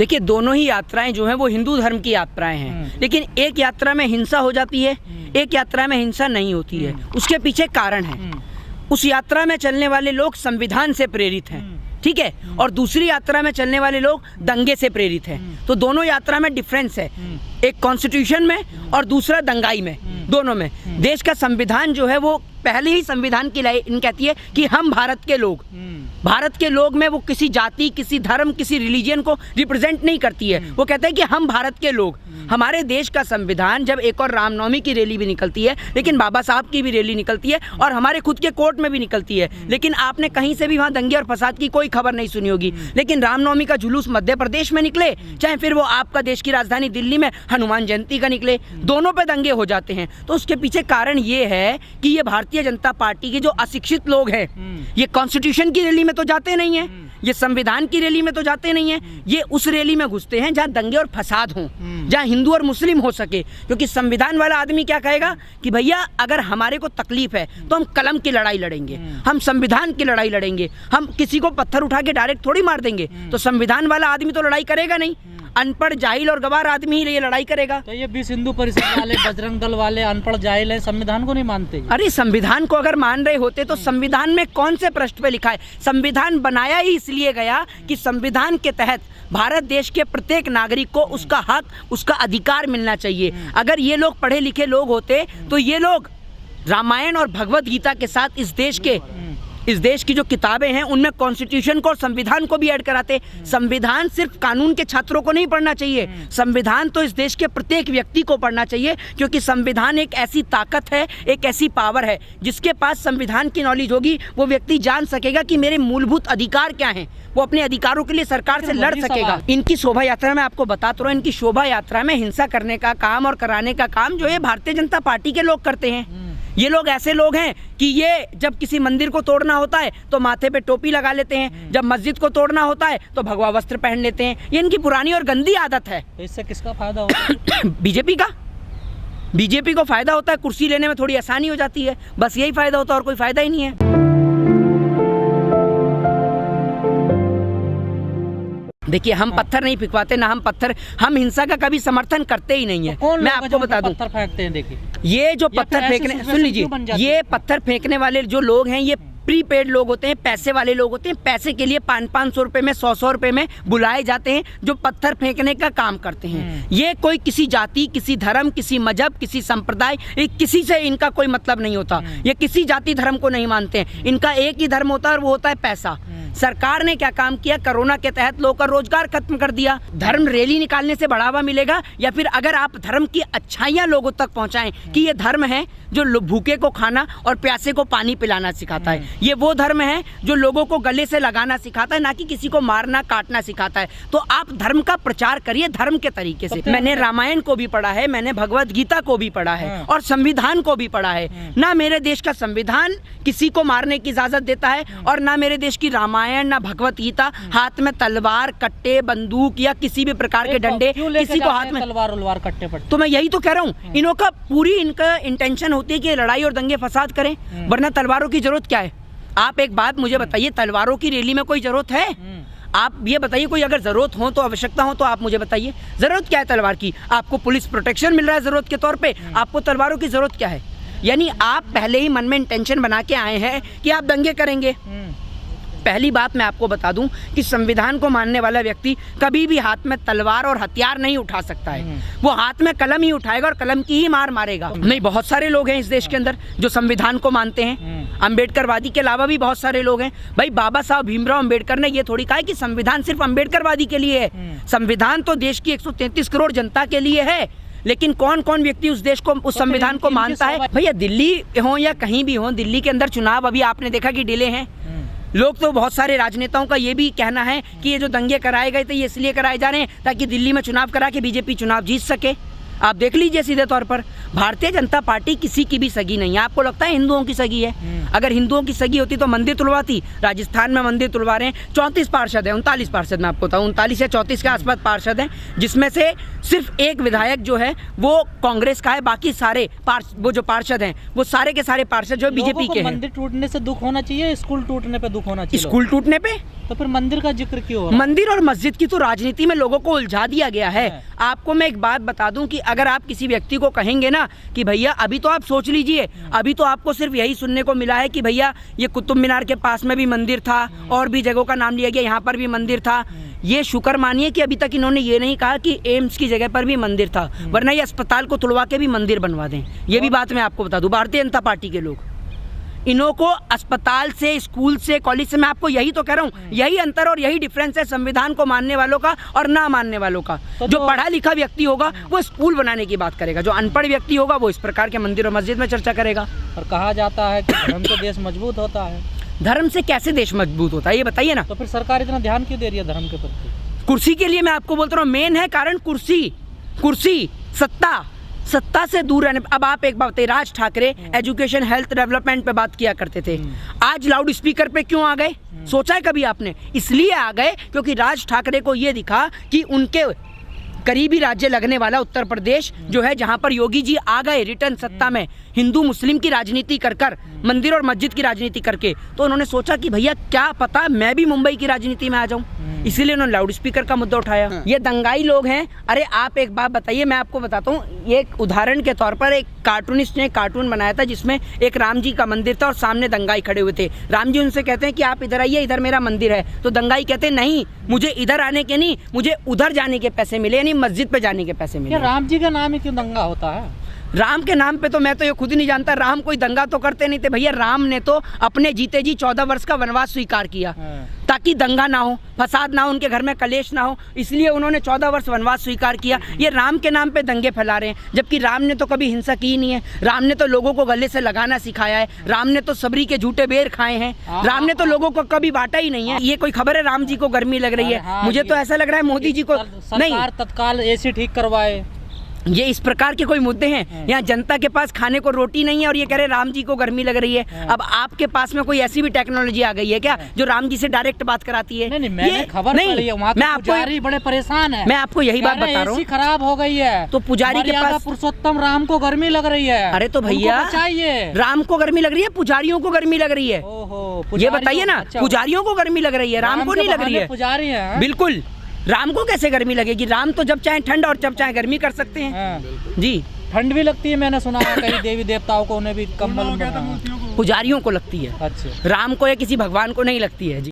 देखिए, दोनों ही यात्राएं जो हैं वो हिंदू धर्म की यात्राएं हैं, लेकिन एक यात्रा में हिंसा हो जाती है, एक यात्रा में हिंसा नहीं होती है। उसके पीछे कारण है। उस यात्रा में चलने वाले लोग संविधान से प्रेरित हैं, ठीक है, और दूसरी यात्रा में चलने वाले लोग दंगे से प्रेरित हैं। तो दोनों यात्रा में डिफरेंस है, एक कॉन्स्टिट्यूशन में और दूसरा दंगाई में, दोनों में। देश का संविधान जो है वो पहले ही संविधान की लाइन कहती है कि हम भारत के लोग, भारत के लोग में वो किसी जाति, किसी धर्म, किसी रिलीजन को रिप्रेजेंट नहीं करती है। वो कहता है कि हम भारत के लोग। हमारे देश का संविधान, जब एक और रामनवमी की रैली भी निकलती है, लेकिन बाबा साहब की भी रैली निकलती है और हमारे खुद के कोर्ट में भी निकलती है, लेकिन आपने कहीं से भी वहाँ दंगे और फसाद की कोई खबर नहीं सुनी होगी। लेकिन रामनवमी का जुलूस मध्य प्रदेश में निकले, चाहे फिर वो आपका देश की राजधानी दिल्ली में हनुमान जयंती का निकले, दोनों पे दंगे हो जाते हैं। तो उसके पीछे कारण ये है कि ये भारतीय जनता पार्टी के जो अशिक्षित लोग हैं, ये कॉन्स्टिट्यूशन की रैली में तो जाते नहीं है, ये संविधान की रैली में तो जाते नहीं है, ये उस रैली में घुसते हैं जहाँ दंगे और फसाद हों, जहाँ हिंदू और मुस्लिम हो सके। क्योंकि संविधान वाला आदमी क्या कहेगा कि भैया अगर हमारे को तकलीफ है तो हम कलम की लड़ाई लड़ेंगे, हम संविधान की लड़ाई लड़ेंगे, हम किसी को पत्थर उठा के डायरेक्ट थोड़ी मार देंगे। तो संविधान वाला आदमी तो लड़ाई करेगा नहीं, अनपढ़ जाहिल और गवार आदमी ही ये लड़ाई करेगा। तो ये विश्व हिंदू परिषद वाले, बजरंग दल वाले अनपढ़ जाहिल है, संविधान को नहीं मानते। अरे संविधान को अगर मान रहे होते तो संविधान में कौन से पृष्ठ पे लिखा है? संविधान बनाया ही इसलिए गया कि संविधान के तहत भारत देश के प्रत्येक नागरिक को उसका हक, उसका अधिकार मिलना चाहिए। अगर ये लोग पढ़े लिखे लोग होते तो ये लोग रामायण और भगवत गीता के साथ इस देश की जो किताबें हैं उनमें कॉन्स्टिट्यूशन को और संविधान को भी ऐड कराते। संविधान सिर्फ कानून के छात्रों को नहीं पढ़ना चाहिए, संविधान तो इस देश के प्रत्येक व्यक्ति को पढ़ना चाहिए, क्योंकि संविधान एक ऐसी ताकत है, एक ऐसी पावर है, जिसके पास संविधान की नॉलेज होगी वो व्यक्ति जान सकेगा कि मेरे मूलभूत अधिकार क्या हैं, वो अपने अधिकारों के लिए सरकार से लड़ सकेगा। इनकी शोभा यात्रा में आपको बताता रहा हूं, इनकी शोभा यात्रा में हिंसा करने का काम और कराने का काम जो है भारतीय जनता पार्टी के लोग करते हैं। ये लोग ऐसे लोग हैं कि ये जब किसी मंदिर को तोड़ना होता है तो माथे पे टोपी लगा लेते हैं, जब मस्जिद को तोड़ना होता है तो भगवा वस्त्र पहन लेते हैं। ये इनकी पुरानी और गंदी आदत है। इससे किसका फायदा होता है? बीजेपी को फायदा होता है, कुर्सी लेने में थोड़ी आसानी हो जाती है, बस यही फायदा होता है और कोई फायदा ही नहीं है। देखिए, हम पत्थर नहीं फिकवाते, ना हम हिंसा का कभी समर्थन करते ही नहीं है। मैं आपको बता दूं, पत्थर फेंकते हैं। देखिए, ये जो पत्थर फेंकने, सुन लीजिए, ये पत्थर फेंकने वाले जो लोग हैं ये प्रीपेड लोग होते हैं, पैसे वाले लोग होते हैं। पैसे के लिए 500-500 रुपए में, 100-100 रुपए में बुलाए जाते हैं जो पत्थर फेंकने का काम करते हैं। ये कोई किसी जाति, किसी धर्म, किसी मजहब, किसी संप्रदाय, किसी से इनका कोई मतलब नहीं होता। ये किसी जाति धर्म को नहीं मानते हैं। इनका एक ही धर्म होता है और वो होता है पैसा। सरकार ने क्या काम किया? कोरोना के तहत लोगों का रोजगार खत्म कर दिया। धर्म रैली निकालने से बढ़ावा मिलेगा? या फिर अगर आप धर्म की अच्छाइयाँ लोगों तक पहुंचाएं कि ये धर्म है जो भूखे को खाना और प्यासे को पानी पिलाना सिखाता है, ये वो धर्म है जो लोगों को गले से लगाना सिखाता है, ना कि किसी को मारना काटना सिखाता है। तो आप धर्म का प्रचार करिए धर्म के तरीके से। मैंने रामायण को भी पढ़ा है, मैंने भगवत गीता को भी पढ़ा है और संविधान को भी पढ़ा है। ना मेरे देश का संविधान किसी को मारने की इजाजत देता है और ना मेरे देश की रामायण, ना भगवत गीता हाथ में तलवार, कट्टे, बंदूक या किसी भी प्रकार के डंडे किसी को हाथ में तलवार कट्टे पड़ते। तो मैं यही तो कह रहा हूँ, इनका इंटेंशन होती है कि लड़ाई और दंगे फसाद करें, वरना तलवारों की जरूरत क्या है? आप एक बात मुझे बताइए, तलवारों की रैली में कोई जरूरत है? आप ये बताइए, कोई अगर जरूरत हो तो, आवश्यकता हो तो आप मुझे बताइए, जरूरत क्या है तलवार की? आपको पुलिस प्रोटेक्शन मिल रहा है जरूरत के तौर पे, आपको तलवारों की जरूरत क्या है? यानी आप पहले ही मन में इंटेंशन बना के आए हैं कि आप दंगे करेंगे। पहली बात मैं आपको बता दूं कि संविधान को मानने वाला व्यक्ति कभी भी हाथ में तलवार और हथियार नहीं उठा सकता है। वो हाथ में कलम ही उठाएगा और कलम की ही मार मारेगा। नहीं, बहुत सारे लोग हैं इस देश के अंदर जो संविधान को मानते हैं। अम्बेडकरवादी के अलावा भी बहुत सारे लोग हैं। भाई, बाबा साहब भीमराव अम्बेडकर ने ये थोड़ी कहा है कि संविधान सिर्फ अम्बेडकरवादी के लिए है। संविधान तो देश की 133 करोड़ जनता के लिए है। लेकिन कौन कौन व्यक्ति उस देश को, उस संविधान को मानता है? भैया, दिल्ली हो या कहीं भी हो, दिल्ली के अंदर चुनाव अभी आपने देखा कि डिले हैं। लोग तो, बहुत सारे राजनेताओं का ये भी कहना है कि ये जो दंगे कराए गए थे ये इसलिए कराए जा रहे हैं ताकि दिल्ली में चुनाव करा के बीजेपी चुनाव जीत सके। आप देख लीजिए सीधे तौर पर, भारतीय जनता पार्टी किसी की भी सगी नहीं है। आपको लगता है हिंदुओं की सगी है? अगर हिंदुओं की सगी होती तो मंदिर तुलवाती। राजस्थान में मंदिर तुलवा रहे हैं, 34 पार्षद है, 39 पार्षद, मैं आपको बताऊँ 39 या 34 के आसपास पार्षद हैं, जिसमें से सिर्फ एक विधायक जो है वो कांग्रेस का है। बाकी सारे वो जो पार्षद हैं वो सारे के सारे पार्षद जो बीजेपी के हैं। मंदिर टूटने से दुख होना चाहिए, स्कूल टूटने पे दुख होना चाहिए? स्कूल टूटने पे तो फिर मंदिर का जिक्र क्यों हो रहा है? मंदिर और मस्जिद की तो राजनीति में लोगों को उलझा दिया गया है। आपको मैं एक बात बता दूं कि अगर आप किसी व्यक्ति को कहेंगे ना कि भैया अभी तो आप सोच लीजिए, अभी तो आपको सिर्फ यही सुनने को मिला है कि भैया ये कुतुब मीनार के पास में भी मंदिर था और भी जगहों का नाम लिया गया, यहाँ पर भी मंदिर था। ये शुक्र मानिए कि अभी तक इन्होंने ये नहीं कहा कि एम्स की जगह पर भी मंदिर था, वरना ये अस्पताल को तुड़वा के भी मंदिर बनवा दें। ये भी बात मैं आपको बता दूं, भारतीय जनता पार्टी के लोग इन्हों को अस्पताल से, स्कूल से, कॉलेज से, मैं आपको यही तो कह रहा हूँ, यही अंतर और यही डिफरेंस है संविधान को मानने वालों का और ना मानने वालों का। तो जो पढ़ा लिखा व्यक्ति होगा वो स्कूल बनाने की बात करेगा, जो अनपढ़ व्यक्ति होगा वो इस प्रकार के मंदिर और मस्जिद में चर्चा करेगा। और कहा जाता है कि धर्म से देश मजबूत होता है। धर्म से कैसे देश मजबूत होता है ये बताइए ना। तो फिर सरकार इतना ध्यान क्यों दे रही है धर्म के प्रति? कुर्सी के लिए मैं आपको बोलता हूँ, मेन है कारण कुर्सी, सत्ता से दूर रहने। अब आप एक बात बताइए, Raj Thackeray education, health, development पे बात किया करते थे, आज लाउड स्पीकर पे क्यों आ गए? सोचा है कभी आपने? इसलिए आ गए क्योंकि राज ठाकरे को ये दिखा कि उनके करीबी राज्य लगने वाला उत्तर प्रदेश जो है, जहां पर योगी जी आ गए रिटर्न सत्ता में, हिंदू मुस्लिम की राजनीति कर मंदिर और मस्जिद की राजनीति करके, तो उन्होंने सोचा कि भैया क्या पता मैं भी मुंबई की राजनीति में आ जाऊं, इसीलिए उन्होंने लाउड स्पीकर का मुद्दा उठाया। ये दंगाई लोग हैं। अरे आप एक बात बताइए, मैं आपको बताता हूँ, एक उदाहरण के तौर पर एक कार्टूनिस्ट ने कार्टून बनाया था जिसमें एक राम जी का मंदिर था और सामने दंगाई खड़े हुए थे। राम जी उनसे कहते हैं कि आप इधर आइए, इधर मेरा मंदिर है, तो दंगाई कहते हैं नहीं, मुझे इधर आने के नहीं, मुझे उधर जाने के पैसे मिले, यानी मस्जिद पे जाने के पैसे मिले। राम जी का नाम ही क्यों दंगा होता है? राम के नाम पे तो मैं तो ये खुद ही नहीं जानता, राम कोई दंगा तो करते नहीं थे भैया। राम ने तो अपने जीते जी 14 वर्ष का वनवास स्वीकार किया ताकि दंगा ना हो, फसाद ना हो, उनके घर में कलेश ना हो, इसलिए उन्होंने 14 वर्ष वनवास स्वीकार किया। ये राम के नाम पे दंगे फैला रहे हैं, जबकि राम ने तो कभी हिंसा की ही नहीं है। राम ने तो लोगों को गले से लगाना सिखाया है, राम ने तो सबरी के झूठे बेर खाए हैं, राम ने तो लोगों को कभी बांटा ही नहीं है। ये कोई खबर है राम जी को गर्मी लग रही है? मुझे तो ऐसा लग रहा है मोदी जी को नहीं, तत्काल एसी ठीक करवाए। ये इस प्रकार के कोई मुद्दे हैं। यहाँ जनता के पास खाने को रोटी नहीं है और ये कह रहे राम जी को गर्मी लग रही है। अब आपके पास में कोई ऐसी भी टेक्नोलॉजी आ गई है क्या जो राम जी से डायरेक्ट बात कराती है? नहीं, मैंने खबर पढ़ी है, वहाँ के पुजारी बड़े परेशान है। मैं आपको यही बात बता रहा हूँ, खराब हो गई है तो पुजारी के पास पुरुषोत्तम राम को गर्मी लग रही है। अरे तो भैया चाहिए, राम को गर्मी लग रही है, पुजारियों को गर्मी लग रही है। ये बताइए ना, पुजारियों को गर्मी लग रही है, राम को नहीं लग रही है। पुजारी है बिल्कुल, राम को कैसे गर्मी लगेगी? राम तो जब चाहे ठंड और जब चाहे गर्मी कर सकते हैं। जी, ठंड भी लगती है, मैंने सुना है कई देवी देवताओं को, उन्हें भी कंबल पुजारियों को लगती है। अच्छा, राम को या किसी भगवान को नहीं लगती है। जी।